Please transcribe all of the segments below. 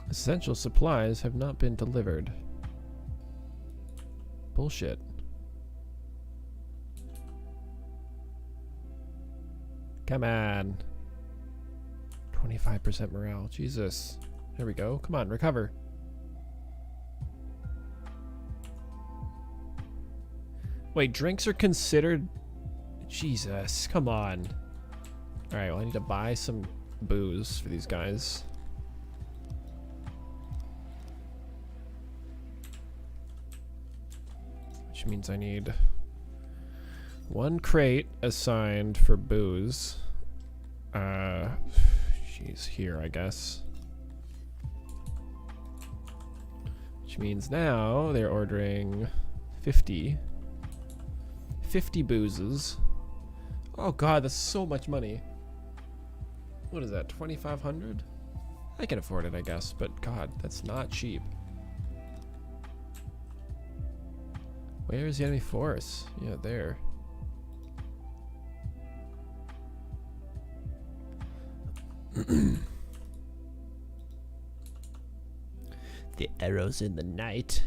Essential supplies have not been delivered. Bullshit. Come on. 25% morale. Jesus. There we go. Come on, recover. Wait, drinks are considered... Jesus, come on. Alright, well I need to buy some booze for these guys. Which means I need 1 crate assigned for booze. Jeez, here I guess. Which means now they're ordering 50 boozes. Oh god, that's so much money. What is that, 2,500? I can afford it, I guess, but god, that's not cheap. Where is the enemy force? Yeah, there. The arrows in the night.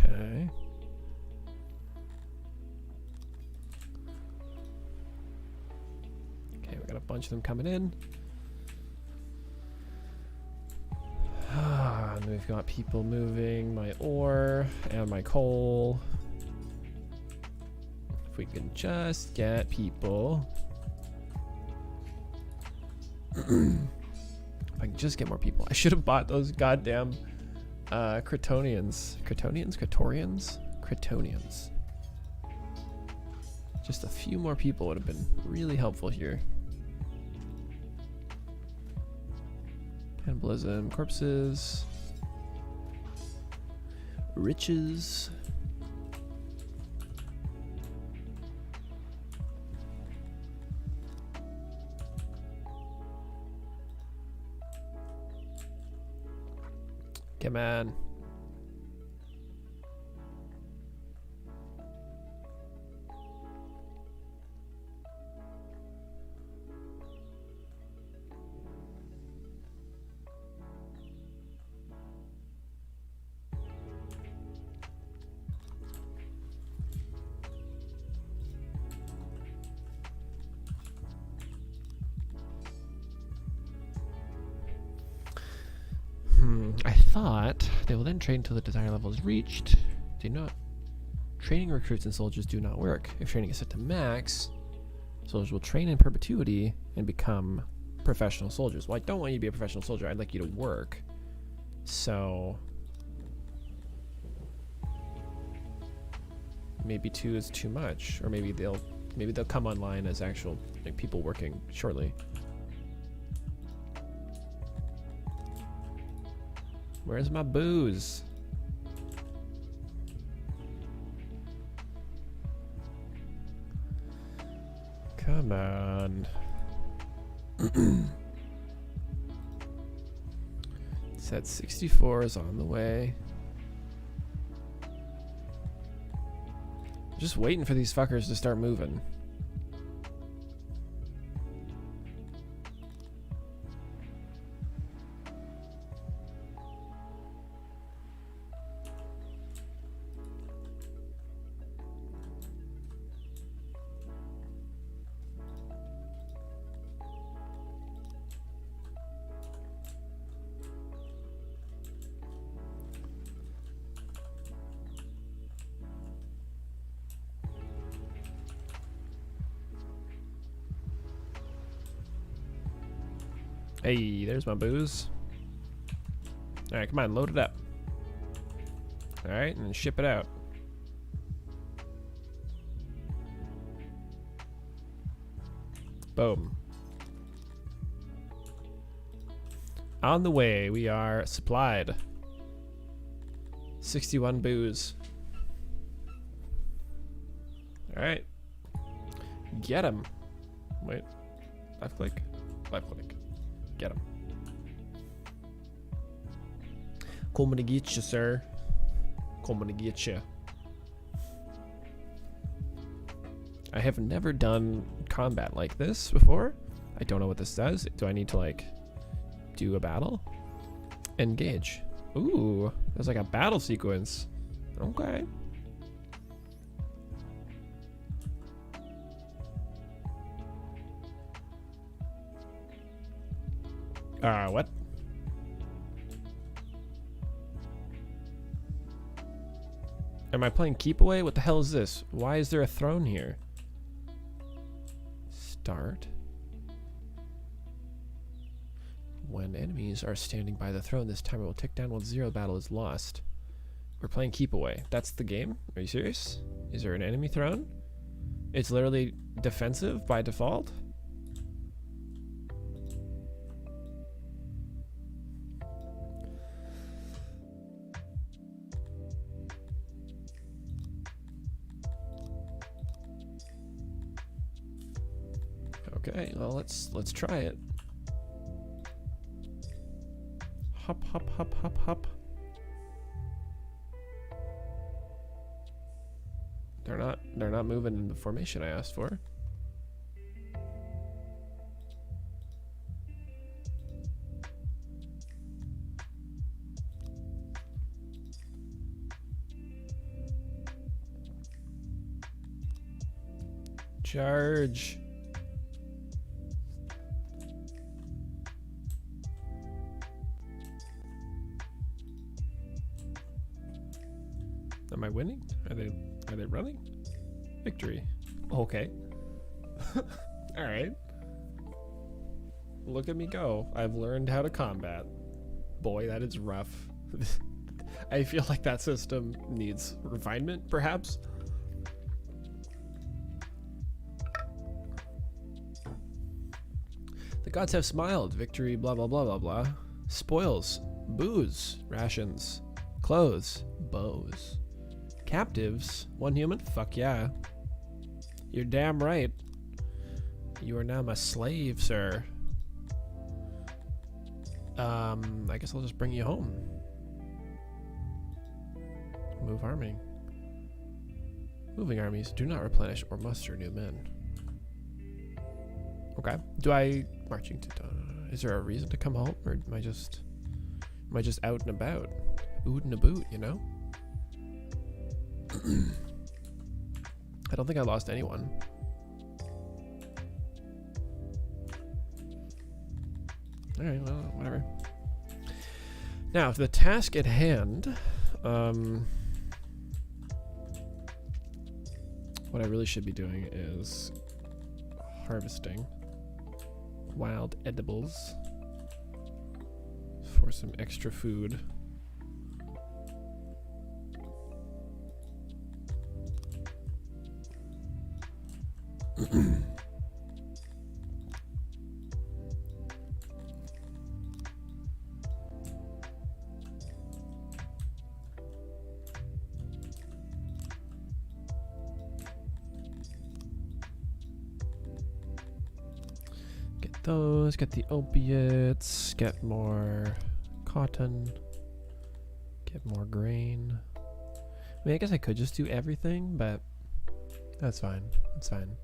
Okay. Okay, we got a bunch of them coming in. And we've got people moving my ore and my coal. If we can just get people. If I can just get more people. I should have bought those goddamn Cretonians. Cretonians. Just a few more people would have been really helpful here. Cannibalism, corpses, riches. Come on. I thought they will then train until the desired level is reached. Do not. Training recruits and soldiers do not work. If training is set to max, soldiers will train in perpetuity and become professional soldiers. Well, I don't want you to be a professional soldier. I'd like you to work. So maybe 2 is too much, or maybe they'll come online as actual like people working shortly. Where's my booze? Come on. Set 64 is on the way. Just waiting for these fuckers to start moving. Hey, there's my booze. Alright, come on, load it up. Alright, and ship it out. Boom. On the way, we are supplied. 61 booze. Alright. Get him. Wait. Left click. Left click. Get him. Coming to get you, sir. Coming to get you. I have never done combat like this before. I don't know what this does. Do I need to like do a battle? Engage. Ooh, there's like a battle sequence. Okay. What? Am I playing keep away? What the hell is this? Why is there a throne here? Start. When enemies are standing by the throne, this timer will tick down while 0 battle is lost. We're playing keep away. That's the game? Are you serious? Is there an enemy throne? It's literally defensive by default? Okay, well let's try it. Hop, hop, hop, hop, hop. They're not moving in the formation I asked for. Charge. Am I winning? Are they running? Victory. Okay. All right. Look at me go. I've learned how to combat. Boy, that is rough. I feel like that system needs refinement, perhaps. The gods have smiled. Victory, blah, blah, blah, blah, blah. Spoils. Booze. Rations. Clothes. Bows. Captives. 1 human? Fuck yeah. You're damn right. You are now my slave, sir. I guess I'll just bring you home. Move army. Moving armies do not replenish or muster new men. Okay. Do I marching to? Is there a reason to come home, or am I just out and about, ood and a boot? You know. I don't think I lost anyone. All right. Well, whatever. Now, for the task at hand, what I really should be doing is harvesting wild edibles for some extra food. Those, get the opiates, get more cotton, get more grain. I mean, I guess I could just do everything, but that's fine. That's fine.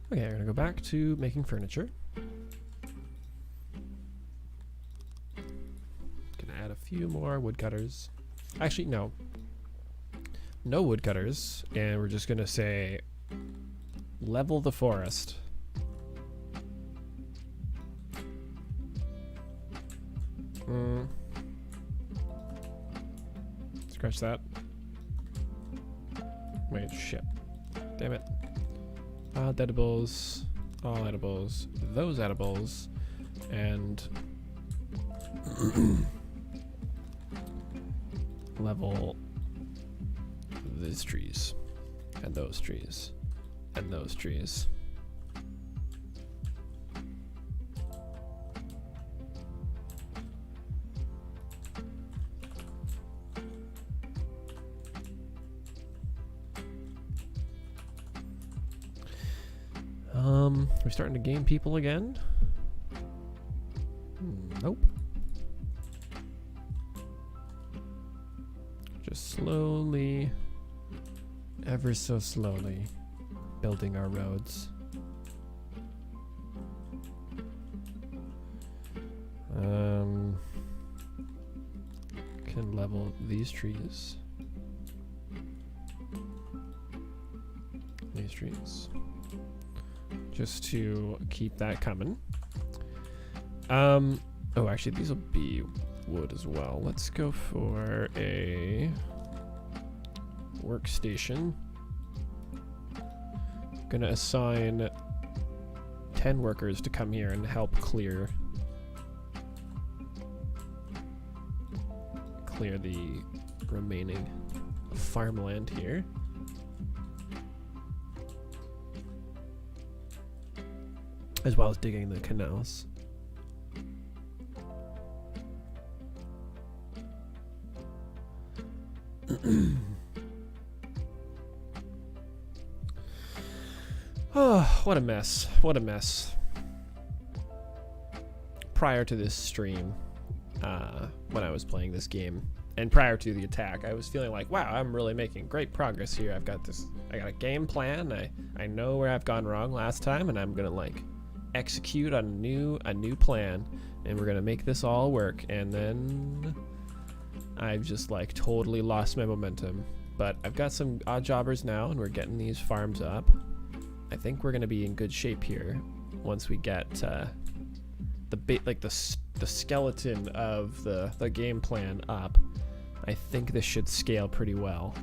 Okay, we're gonna go back to making furniture. Gonna add a few more woodcutters. Actually, no. No woodcutters, and we're just gonna say level the forest. Scratch that. Wait, shit. Damn it. Edibles. all edibles, those edibles, and level these trees, and those trees, and those trees. We're starting to gain people again. Nope. Just slowly, ever so slowly, building our roads. Can level these trees. These trees. Just to keep that coming. Oh, actually, these will be wood as well. Let's go for a workstation. Gonna assign 10 workers to come here and help clear the remaining farmland here. As well as digging the canals. Oh, what a mess. What a mess. Prior to this stream, when I was playing this game, and prior to the attack, I was feeling like, wow, I'm really making great progress here. I got a game plan. I know where I've gone wrong last time, and I'm gonna like execute on a new plan, and we're gonna make this all work. And then I've just like totally lost my momentum. But I've got some odd jobbers now, and we're getting these farms up. I think we're gonna be in good shape here once we get the skeleton of the game plan up. I think this should scale pretty well.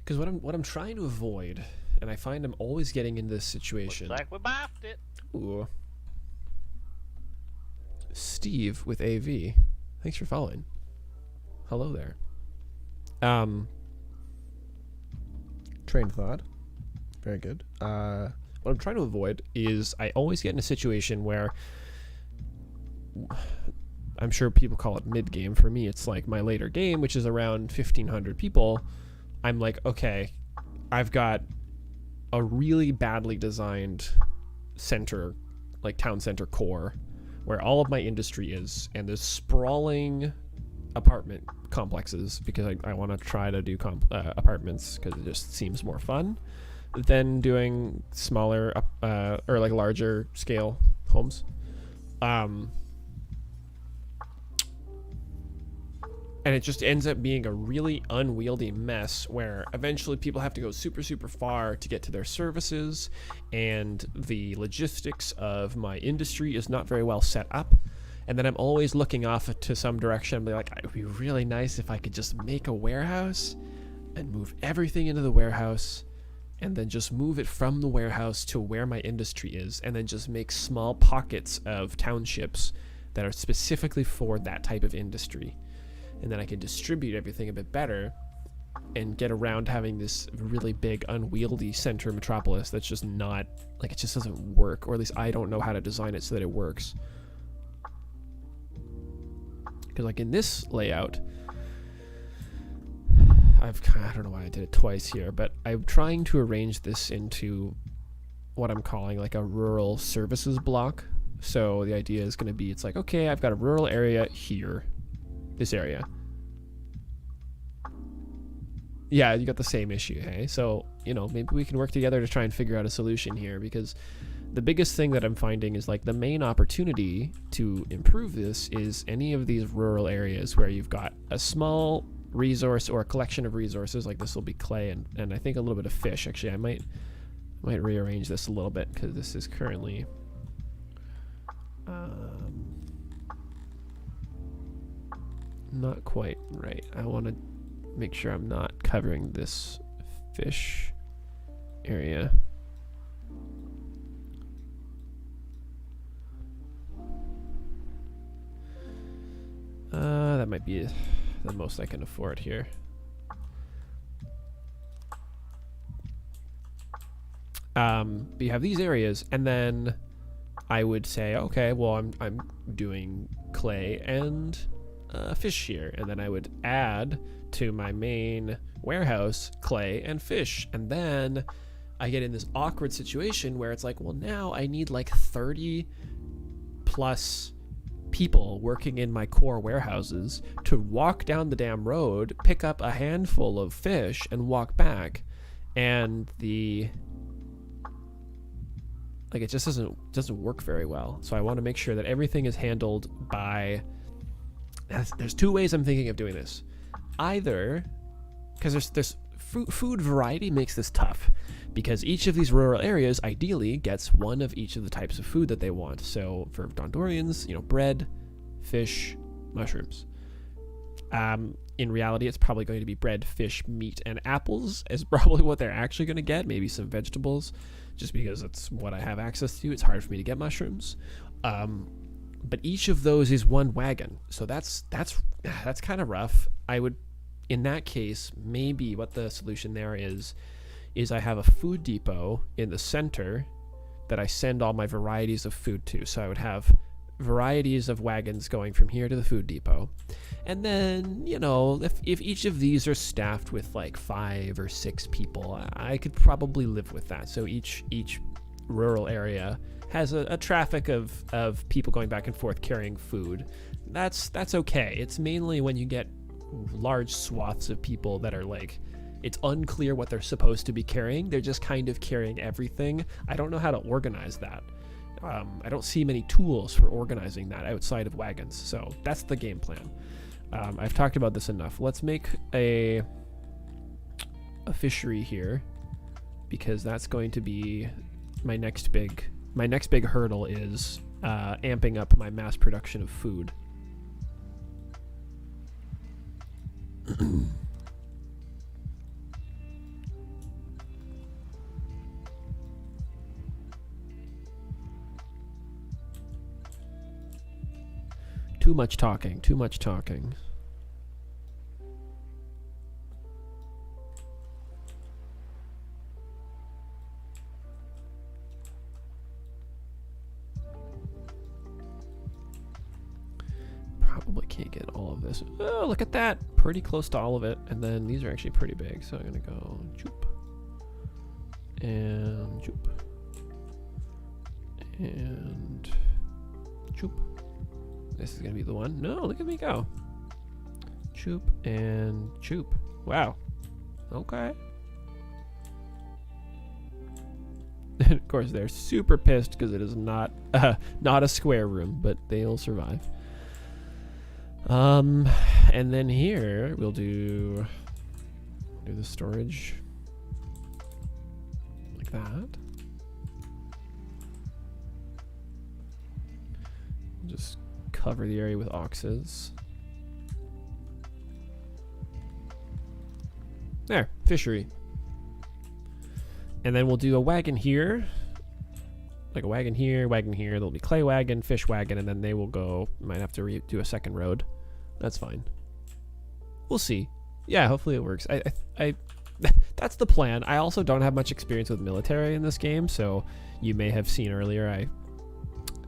Because what I'm trying to avoid, and I find I'm always getting in this situation. Looks like we bopped it. Ooh. Steve with AV, thanks for following. Hello there. Train of thought. Very good. What I'm trying to avoid is I always get in a situation where I'm sure people call it mid-game. For me, it's like my later game, which is around 1,500 people. I'm like, okay, I've got a really badly designed center, like town center core, where all of my industry is, and there's sprawling apartment complexes, because I want to try to do apartments because it just seems more fun than doing smaller or like larger scale homes. And it just ends up being a really unwieldy mess where eventually people have to go super, super far to get to their services, and the logistics of my industry is not very well set up. And then I'm always looking off to some direction and be like, it would be really nice if I could just make a warehouse and move everything into the warehouse, and then just move it from the warehouse to where my industry is, and then just make small pockets of townships that are specifically for that type of industry. And then I can distribute everything a bit better and get around having this really big unwieldy center metropolis that's just not, like, it just doesn't work, or at least I don't know how to design it so that it works. Because like in this layout, I don't know why I did it twice here, but I'm trying to arrange this into what I'm calling like a rural services block. So the idea is going to be, it's like, okay, I've got a rural area here, this area. Yeah, you got the same issue, hey? So, you know, maybe we can work together to try and figure out a solution here, because the biggest thing that I'm finding is like the main opportunity to improve this is any of these rural areas where you've got a small resource or a collection of resources. Like this will be clay and I think a little bit of fish. Actually, I might rearrange this a little bit because this is currently not quite right. I want to make sure I'm not covering this fish area. That might be the most I can afford here. But you have these areas, and then I would say, okay, well, I'm doing clay and fish here, and then I would add to my main warehouse clay and fish, and then I get in this awkward situation where it's like, well, now I need like 30 plus people working in my core warehouses to walk down the damn road, pick up a handful of fish, and walk back, and it just doesn't work very well. So I want to make sure that everything is handled by. There's two ways I'm thinking of doing this. Either because there's food variety makes this tough, because each of these rural areas ideally gets one of each of the types of food that they want. So for Dondorians, bread, fish, mushrooms. In reality, it's probably going to be bread, fish, meat, and apples is probably what they're actually going to get. Maybe some vegetables, just because that's what I have access to. It's hard for me to get mushrooms. But each of those is one wagon. So that's kind of rough. I would, in that case, maybe what the solution there is I have a food depot in the center that I send all my varieties of food to. So I would have varieties of wagons going from here to the food depot. And then, if each of these are staffed with like 5 or 6 people, I could probably live with that. So each rural area has a traffic of people going back and forth carrying food. That's okay. It's mainly when you get large swaths of people that are like, it's unclear what they're supposed to be carrying. They're just kind of carrying everything. I don't know how to organize that. I don't see many tools for organizing that outside of wagons. So that's the game plan. I've talked about this enough. Let's make a fishery here, because that's going to be my next big hurdle is amping up my mass production of food. Too much talking. Probably can't get all of this. Oh, look at that. Pretty close to all of it. And then these are actually pretty big. So I'm going to go choop. And choop. And choop. This is going to be the one. No, look at me go. Choop and choop. Wow. Okay. And of course, they're super pissed because it is not a square room, but they'll survive. And then here we'll do the storage like that. Just cover the area with oxes. There, fishery. And then we'll do a wagon here. Like a wagon here. There'll be clay wagon, fish wagon, and then they will go. Might have to do a second road. That's fine. We'll see. Yeah, hopefully it works. I that's the plan. I also don't have much experience with military in this game, so you may have seen earlier I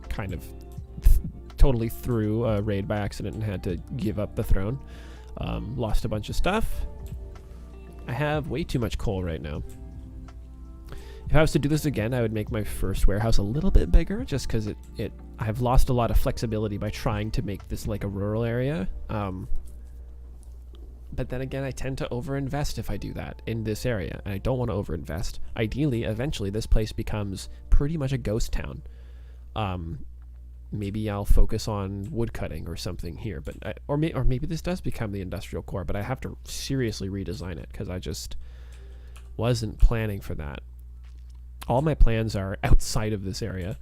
kind of totally threw a raid by accident and had to give up the throne. Lost a bunch of stuff. I have way too much coal right now. If I was to do this again, I would make my first warehouse a little bit bigger, just because I've lost a lot of flexibility by trying to make this like a rural area. But then again, I tend to overinvest if I do that in this area, and I don't want to overinvest. Ideally, eventually, this place becomes pretty much a ghost town. Maybe I'll focus on woodcutting or something here, but or maybe this does become the industrial core, but I have to seriously redesign it because I just wasn't planning for that. All my plans are outside of this area.